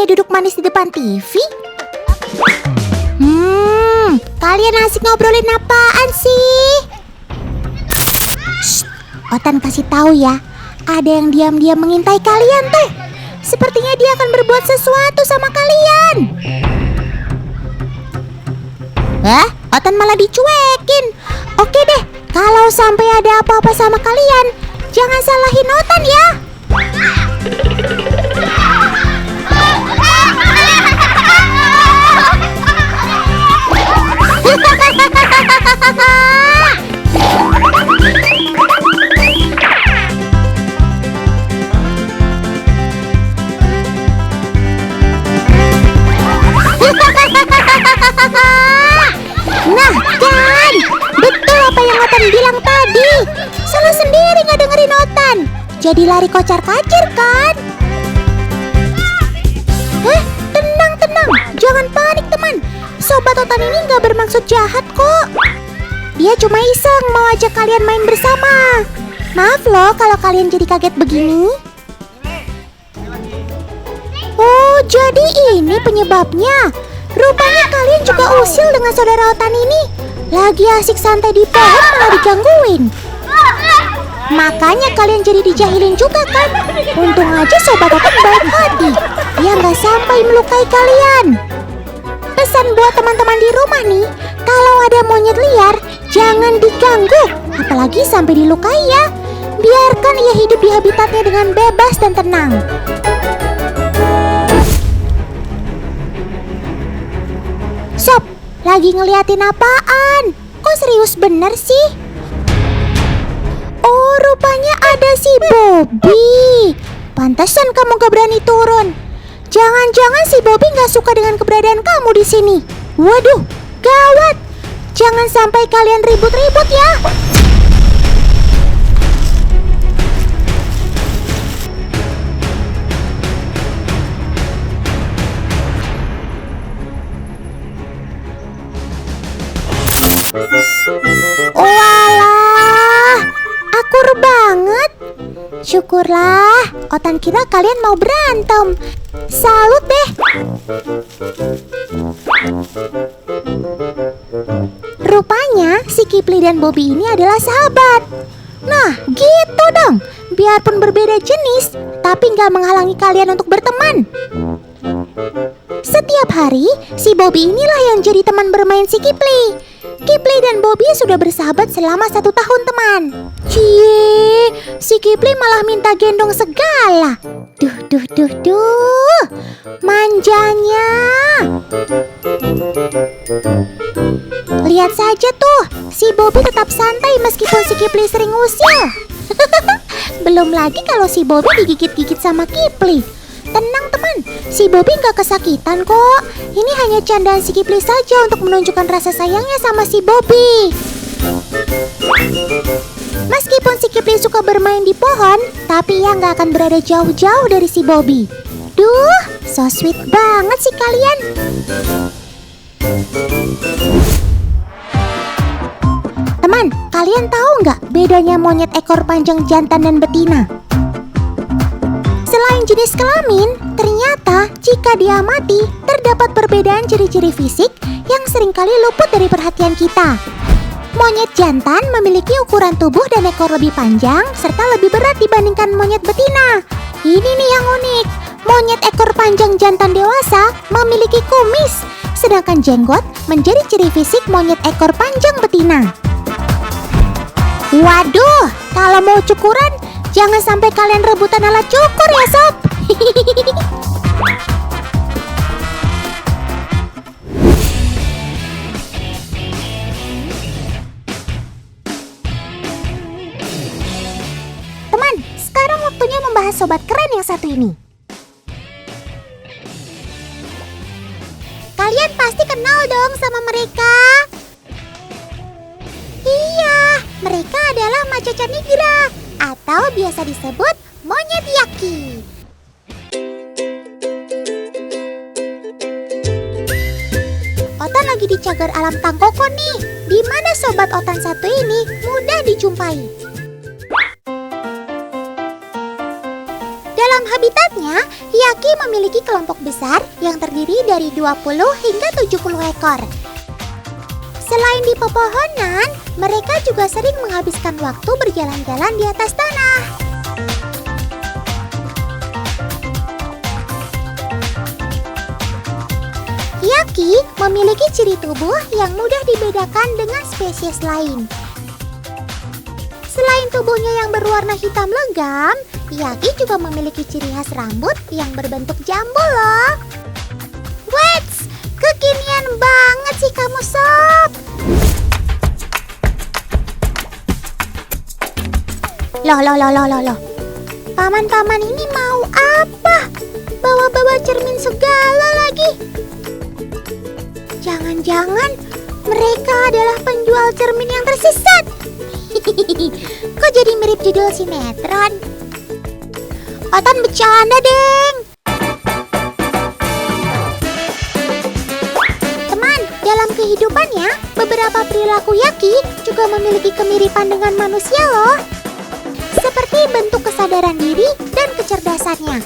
bukannya duduk manis di depan TV? Kalian asik ngobrolin apaan sih? Shh, Otan kasih tahu ya, ada yang diam-diam mengintai kalian tuh. Sepertinya dia akan berbuat sesuatu sama kalian. Otan malah dicuekin. Oke deh, kalau sampai ada apa-apa sama kalian, jangan salahin Otan ya. Nah kan, betul apa yang Otan bilang tadi. Salah sendiri nggak dengerin Otan, jadi lari kocar-kacir kan. Tenang, jangan panik teman. Sobat Otan ini nggak bermaksud jahat kok. Dia cuma iseng mau ajak kalian main bersama. Maaf loh kalau kalian jadi kaget begini. Oh, jadi ini penyebabnya. Rupanya kalian juga usil dengan saudara Otan ini. Lagi asik santai di pohon malah digangguin. Makanya kalian jadi dijahilin juga kan. Untung aja sobat Otan baik hati. Dia nggak sampai melukai kalian. Pesan buat teman-teman di rumah nih, kalau ada monyet liar, jangan diganggu, apalagi sampai dilukai ya. Biarkan ia hidup di habitatnya dengan bebas dan tenang. Sob, lagi ngeliatin apaan? Kok serius bener sih? Oh, rupanya ada si Bobby. Pantesan kamu gak berani turun. Jangan-jangan si Bobby gak suka dengan keberadaan kamu di sini. Waduh, gawat. Jangan sampai kalian ribut-ribut ya. Walah, akur banget. Syukurlah, Otan kira kalian mau berantem. Salut deh. Rupanya si Kipli dan Bobby ini adalah sahabat. Nah, gitu dong. Biarpun berbeda jenis, tapi nggak menghalangi kalian untuk berteman. Setiap hari, si Bobby inilah yang jadi teman bermain si Kipli. Kipli dan Bobby sudah bersahabat selama 1 tahun teman. Cie, si Kipli malah minta gendong segala. Duh, manjanya. Lihat saja tuh, si Bobby tetap santai meskipun si Kipli sering usil. Belum lagi kalau si Bobby digigit-gigit sama Kipli. Tenang teman, si Bobby gak kesakitan kok. Ini hanya candaan si Kipli saja untuk menunjukkan rasa sayangnya sama si Bobby. Meskipun si Kipli suka bermain di pohon, tapi ia gak akan berada jauh-jauh dari si Bobby. Duh, so sweet banget sih kalian. Teman, kalian tahu nggak bedanya monyet ekor panjang jantan dan betina? Selain jenis kelamin, ternyata jika diamati, terdapat perbedaan ciri-ciri fisik yang seringkali luput dari perhatian kita. Monyet jantan memiliki ukuran tubuh dan ekor lebih panjang serta lebih berat dibandingkan monyet betina. Ini nih yang unik, monyet ekor panjang jantan dewasa memiliki kumis, sedangkan jenggot menjadi ciri fisik monyet ekor panjang betina. Waduh, kalau mau cukuran, jangan sampai kalian rebutan alat cukur ya sob. Teman, sekarang waktunya membahas sobat keren yang satu ini. Kalian pasti kenal dong sama mereka. Iya, mereka adalah macaca nigra atau biasa disebut monyet yaki. Otan lagi di cagar alam Tangkoko nih, di mana sobat Otan satu ini mudah dijumpai. Dalam habitatnya, Yaki memiliki kelompok besar yang terdiri dari 20 hingga 70 ekor. Selain di pepohonan, mereka juga sering menghabiskan waktu berjalan-jalan di atas tanah. Yaki memiliki ciri tubuh yang mudah dibedakan dengan spesies lain. Selain tubuhnya yang berwarna hitam legam, Yaki juga memiliki ciri khas rambut yang berbentuk jambul loh. Wets, kekinian banget sih kamu sob. Loh. Paman-paman ini mau apa? Bawa-bawa cermin segala lagi. Jangan-jangan mereka adalah penjual cermin yang tersesat. Kok jadi mirip judul sinetron? Otan bercanda, Deng. Teman, dalam kehidupannya, beberapa perilaku Yaki juga memiliki kemiripan dengan manusia loh. Seperti bentuk kesadaran diri dan kecerdasannya.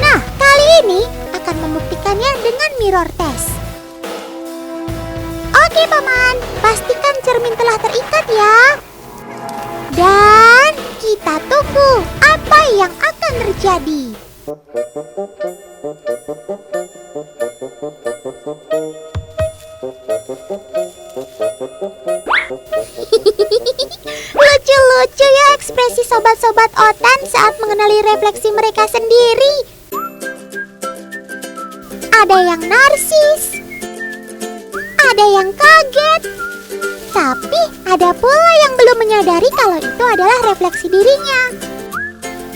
Nah, kali ini akan membuktikannya dengan mirror test. Oke paman, pastikan cermin telah terikat ya. Dan kita tunggu apa yang akan terjadi. Lucu-lucu ya ekspresi sobat-sobat Otan saat mengenali refleksi mereka sendiri. Ada yang narsis, ada yang kaget, tapi ada pula yang belum menyadari kalau itu adalah refleksi dirinya.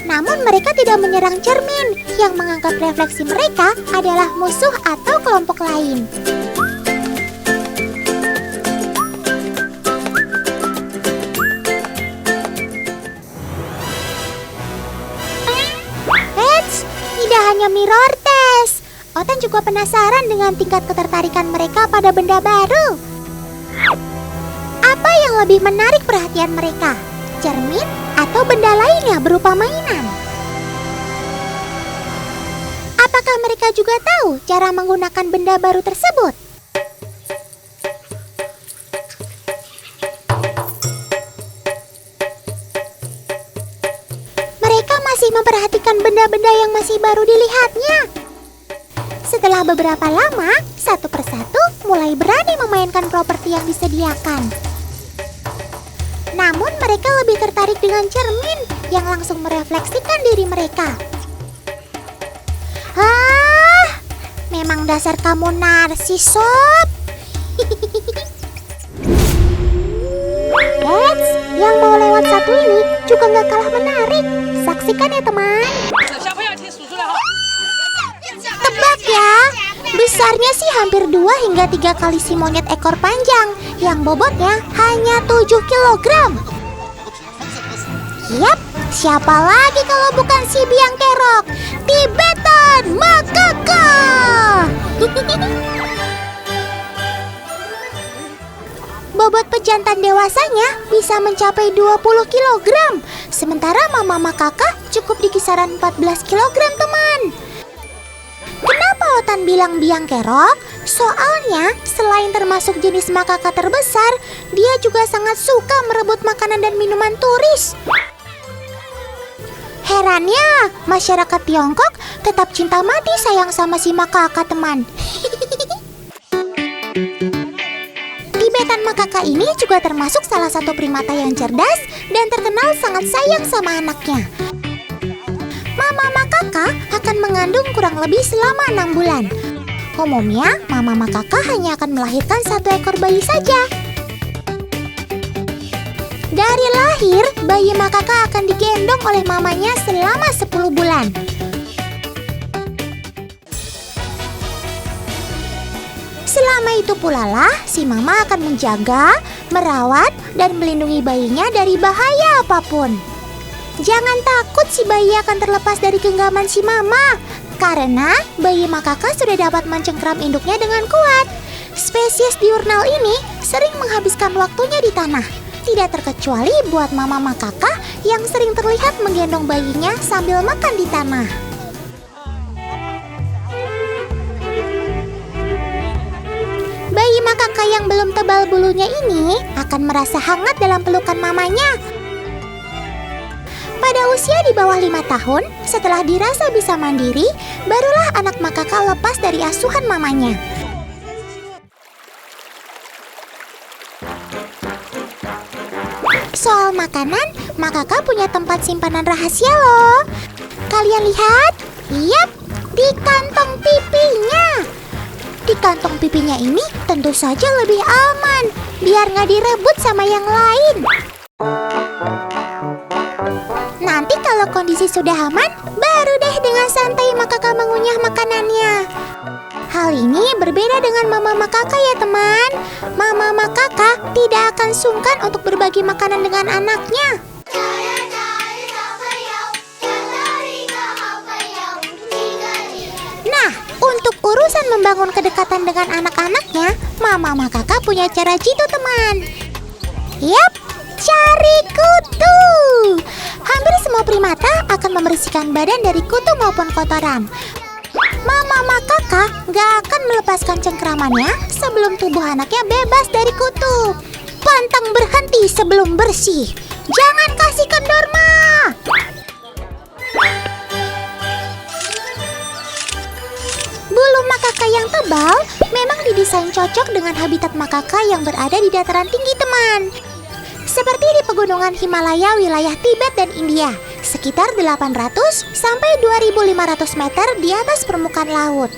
Namun mereka tidak menyerang cermin yang menganggap refleksi mereka adalah musuh atau kelompok lain. Tidak hanya mirror test, Otan juga penasaran dengan tingkat ketertarikan mereka pada benda baru. Apa yang lebih menarik perhatian mereka? Cermin atau benda lainnya berupa mainan? Apakah mereka juga tahu cara menggunakan benda baru tersebut? Masih memperhatikan benda-benda yang masih baru dilihatnya. Setelah beberapa lama, satu persatu mulai berani memainkan properti yang disediakan. Namun mereka lebih tertarik dengan cermin yang langsung merefleksikan diri mereka. Memang dasar kamu narsis, sob. Eits, yang mau lewat satu ini juga nggak kalah menarik. Saksikan ya teman. Tebak ya, besarnya sih hampir 2 hingga 3 kali si monyet ekor panjang yang bobotnya hanya 7 kilogram. Yap, siapa lagi kalau bukan si biang kerok, Tibetan Makaka. Bobot pejantan dewasanya bisa mencapai 20 kg, sementara mama makaka cukup di kisaran 14 kg, teman. Kenapa Otan bilang biang kerok? Soalnya, selain termasuk jenis makaka terbesar, dia juga sangat suka merebut makanan dan minuman turis. Herannya, masyarakat Tiongkok tetap cinta mati sayang sama si makaka, teman. Tibetan makaka ini juga termasuk salah satu primata yang cerdas dan terkenal sangat sayang sama anaknya. Mama makaka akan mengandung kurang lebih selama 6 bulan. Umumnya, mama makaka hanya akan melahirkan 1 ekor bayi saja. Dari lahir, bayi makaka akan digendong oleh mamanya selama 10 bulan. Selama itu pula lah, si mama akan menjaga, merawat, dan melindungi bayinya dari bahaya apapun. Jangan takut si bayi akan terlepas dari genggaman si mama, karena bayi makaka sudah dapat mencengkram induknya dengan kuat. Spesies diurnal ini sering menghabiskan waktunya di tanah. Tidak terkecuali buat mama makaka yang sering terlihat menggendong bayinya sambil makan di tanah. Bayi makaka yang belum tebal bulunya ini akan merasa hangat dalam pelukan mamanya. Pada usia di bawah 5 tahun, setelah dirasa bisa mandiri, barulah anak makaka lepas dari asuhan mamanya. Soal makanan, makaka punya tempat simpanan rahasia loh. Kalian lihat? Yap, di kantong pipinya. Di kantong pipinya ini tentu saja lebih aman, biar nggak direbut sama yang lain. Nanti kalau kondisi sudah aman, baru deh dengan santai makaka mengunyah makanannya. Hal ini berbeda dengan mama makaka ya teman. Mama makaka tidak akan sungkan untuk berbagi makanan dengan anaknya. Nah, untuk urusan membangun kedekatan dengan anak-anaknya, mama makaka punya cara jitu teman. Yap, cari kutu. Hampir semua primata akan membersihkan badan dari kutu maupun kotoran. Mama makaka gak akan melepaskan cengkramannya sebelum tubuh anaknya bebas dari kutu. Pantang berhenti sebelum bersih. Jangan kasih kendor, Ma. Bulu makaka yang tebal memang didesain cocok dengan habitat makaka yang berada di dataran tinggi teman. Seperti di pegunungan Himalaya wilayah Tibet dan India, sekitar 800 sampai 2500 meter di atas permukaan laut.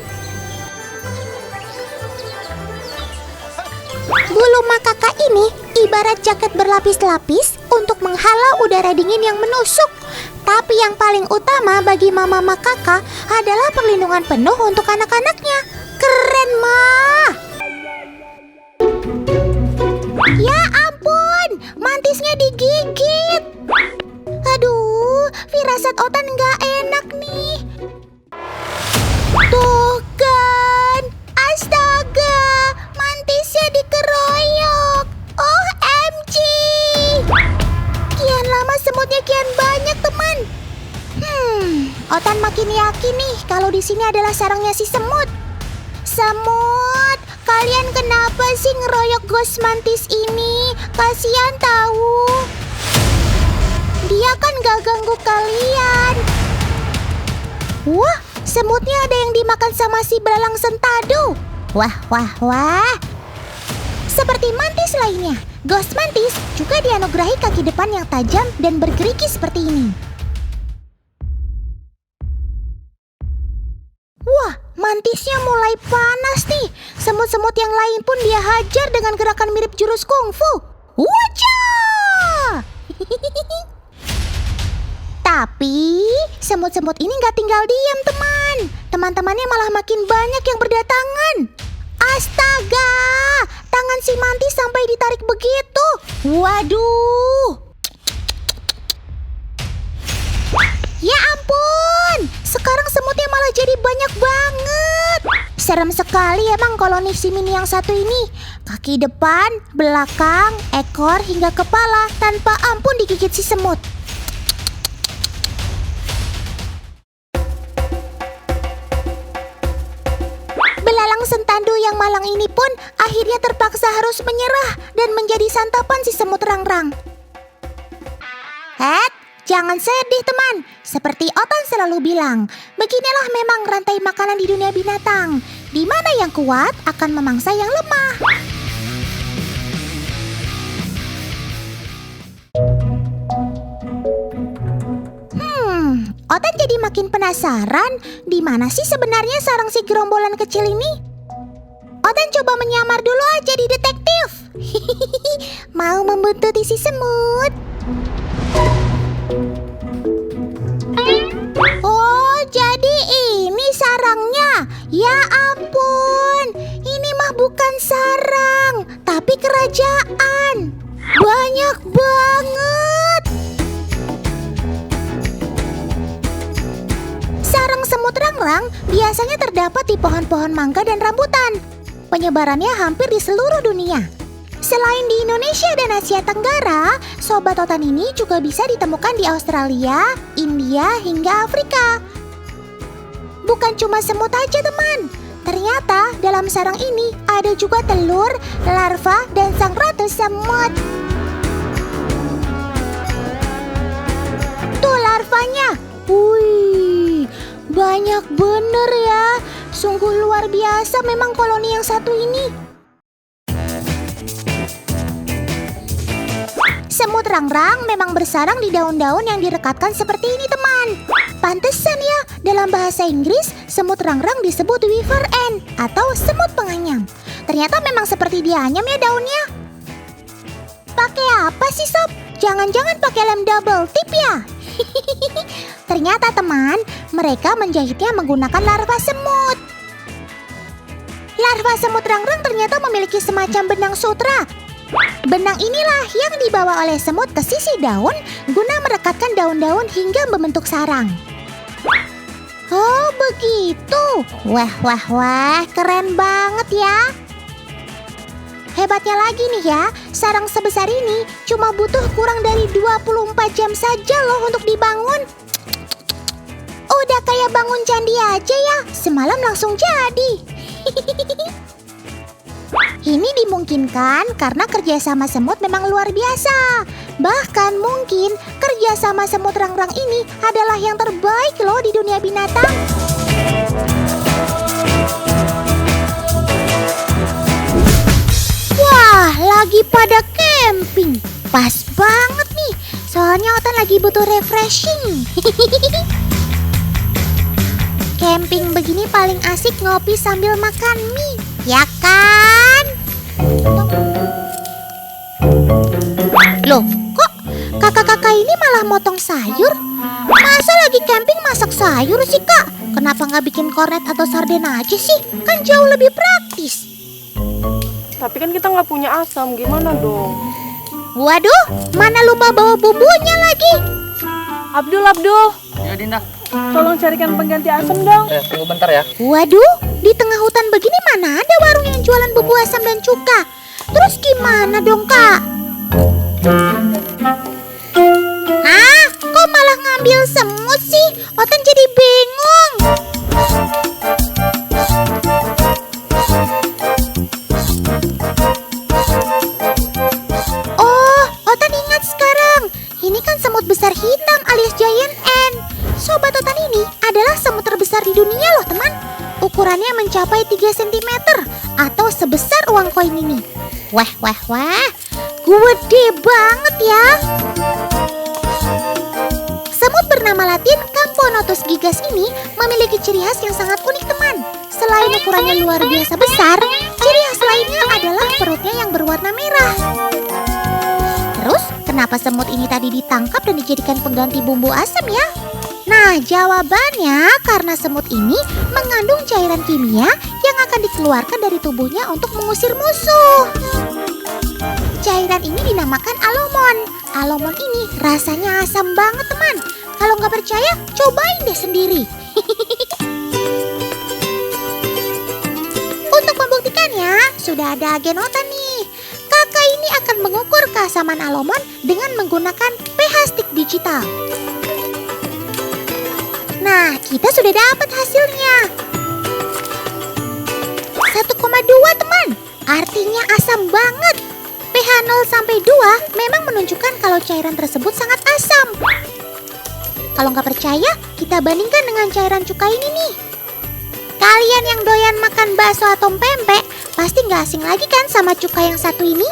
Bulu makaka ini ibarat jaket berlapis-lapis untuk menghalau udara dingin yang menusuk. Tapi yang paling utama bagi mama makaka adalah perlindungan penuh untuk anak-anaknya. Keren, Ma! Ya ampun, mantisnya digigit. Aduh, firasat Otan nggak enak nih. Tuh kan, astaga, mantisnya dikeroyok. OMG. Kian lama semutnya kian banyak teman. Otan makin yakin nih kalau di sini adalah sarangnya si semut. Semut, kalian kenapa sih ngeroyok ghost mantis ini? Kasian tahu. Dia kan gak ganggu kalian. Wah, semutnya ada yang dimakan sama si belalang sentadu. Wah. Seperti mantis lainnya, ghost mantis juga dianugerahi kaki depan yang tajam dan bergerigi seperti ini. Wah, mantisnya mulai panas nih. Semut-semut yang lain pun dia hajar dengan gerakan mirip jurus kungfu. Wajah! Tapi semut-semut ini gak tinggal diam teman. Teman-temannya malah makin banyak yang berdatangan. Astaga, tangan si mantis sampai ditarik begitu. Waduh. Ya ampun, sekarang semutnya malah jadi banyak banget. Serem sekali emang koloni si mini yang satu ini. Kaki depan, belakang, ekor hingga kepala tanpa ampun digigit si semut. Belalang sentadu yang malang ini pun akhirnya terpaksa harus menyerah dan menjadi santapan si semut rangrang. Jangan sedih teman, seperti Otan selalu bilang, beginilah memang rantai makanan di dunia binatang, di mana yang kuat akan memangsa yang lemah. Otan jadi makin penasaran, di mana sih sebenarnya sarang si gerombolan kecil ini? Otan coba menyamar dulu aja di detektif. Mau membuntuti si semut. Oh, jadi ini sarangnya. Ya ampun, ini mah bukan sarang, tapi kerajaan. Banyak banget. Sarang semut rangrang biasanya terdapat di pohon-pohon mangga dan rambutan. Penyebarannya hampir di seluruh dunia. Selain di Indonesia dan Asia Tenggara, sobat otan ini juga bisa ditemukan di Australia, India, hingga Afrika. Bukan cuma semut aja teman, ternyata dalam sarang ini ada juga telur, larva, dan sang ratu semut. Tuh larvanya, wih, banyak bener ya. Sungguh luar biasa memang koloni yang satu ini. Semut rangrang memang bersarang di daun-daun yang direkatkan seperti ini teman. Pantesan ya, dalam bahasa Inggris semut rangrang disebut weaver ant atau semut penganyam. Ternyata memang seperti dianyam ya daunnya. Pakai apa sih sob? Jangan-jangan pakai lem double tip ya? Ternyata teman, mereka menjahitnya menggunakan larva semut. Larva semut rangrang ternyata memiliki semacam benang sutra. Benang inilah yang dibawa oleh semut ke sisi daun guna merekatkan daun-daun hingga membentuk sarang. Oh begitu. Wah, keren banget ya. Hebatnya lagi nih ya, sarang sebesar ini cuma butuh kurang dari 24 jam saja loh untuk dibangun. Udah kayak bangun candi aja ya, semalam langsung jadi. Ini dimungkinkan karena kerjasama semut memang luar biasa. Bahkan mungkin kerjasama semut rangrang ini adalah yang terbaik loh di dunia binatang. Wah, lagi pada camping. Pas banget nih, soalnya Otan lagi butuh refreshing. Camping begini paling asik ngopi sambil makan mie, ya kan? Loh, kok kakak-kakak ini malah motong sayur? Masa lagi camping masak sayur sih kak? Kenapa nggak bikin kornet atau sarden aja sih? Kan jauh lebih praktis. Tapi kan kita nggak punya asam, gimana dong? Waduh, mana lupa bawa bumbunya lagi? Abdul. Ya Dinda. Tolong carikan pengganti asam dong. Tunggu bentar ya. Waduh, di tengah hutan begini mana ada warung yang jualan bumbu asam dan cuka? Terus gimana dong kak? Hah? Kok malah ngambil semut sih? Otan jadi bingung. Oh, Otan ingat sekarang. Ini kan semut besar hitam alias giant ant. Sobat Otan ini adalah semut terbesar di dunia loh teman. Ukurannya mencapai 3 cm atau sebesar uang koin ini. Wah, gede banget ya. Semut bernama latin Camponotus gigas ini memiliki ciri khas yang sangat unik teman. Selain ukurannya luar biasa besar, ciri khas lainnya adalah perutnya yang berwarna merah. Terus, kenapa semut ini tadi ditangkap dan dijadikan pengganti bumbu asam ya? Nah, jawabannya karena semut ini mengandung cairan kimia yang akan dikeluarkan dari tubuhnya untuk mengusir musuh. Cairan ini dinamakan alomon. Alomon ini rasanya asam banget teman. Kalau nggak percaya, cobain deh sendiri. Untuk membuktikannya, sudah ada agen Otan nih. Kakak ini akan mengukur keasaman alomon dengan menggunakan pH stick digital. Nah, kita sudah dapat hasilnya. 1,2 teman, artinya asam banget. pH 0 sampai 2 memang menunjukkan kalau cairan tersebut sangat asam. Kalau nggak percaya, kita bandingkan dengan cairan cuka ini nih. Kalian yang doyan makan bakso atau pempek, pasti nggak asing lagi kan sama cuka yang satu ini?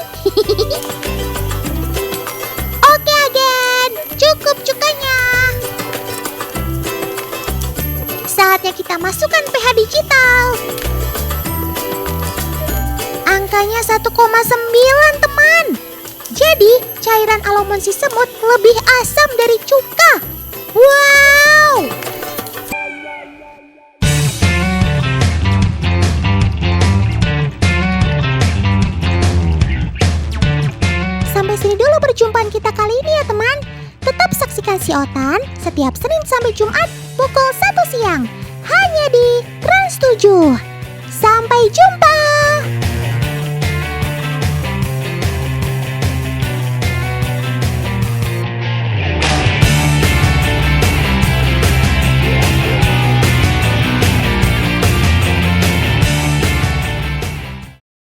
Oke agen, cukup cukanya. Saatnya kita masukkan pH digital. Angkanya 1,9 teman. Jadi cairan alomon si semut lebih asam dari cuka. Wow! Sampai sini dulu perjumpaan kita kali ini ya teman. Tetap saksikan Si Otan setiap Senin sampai Jumat pukul 1 siang hanya di Trans 7. Sampai jumpa.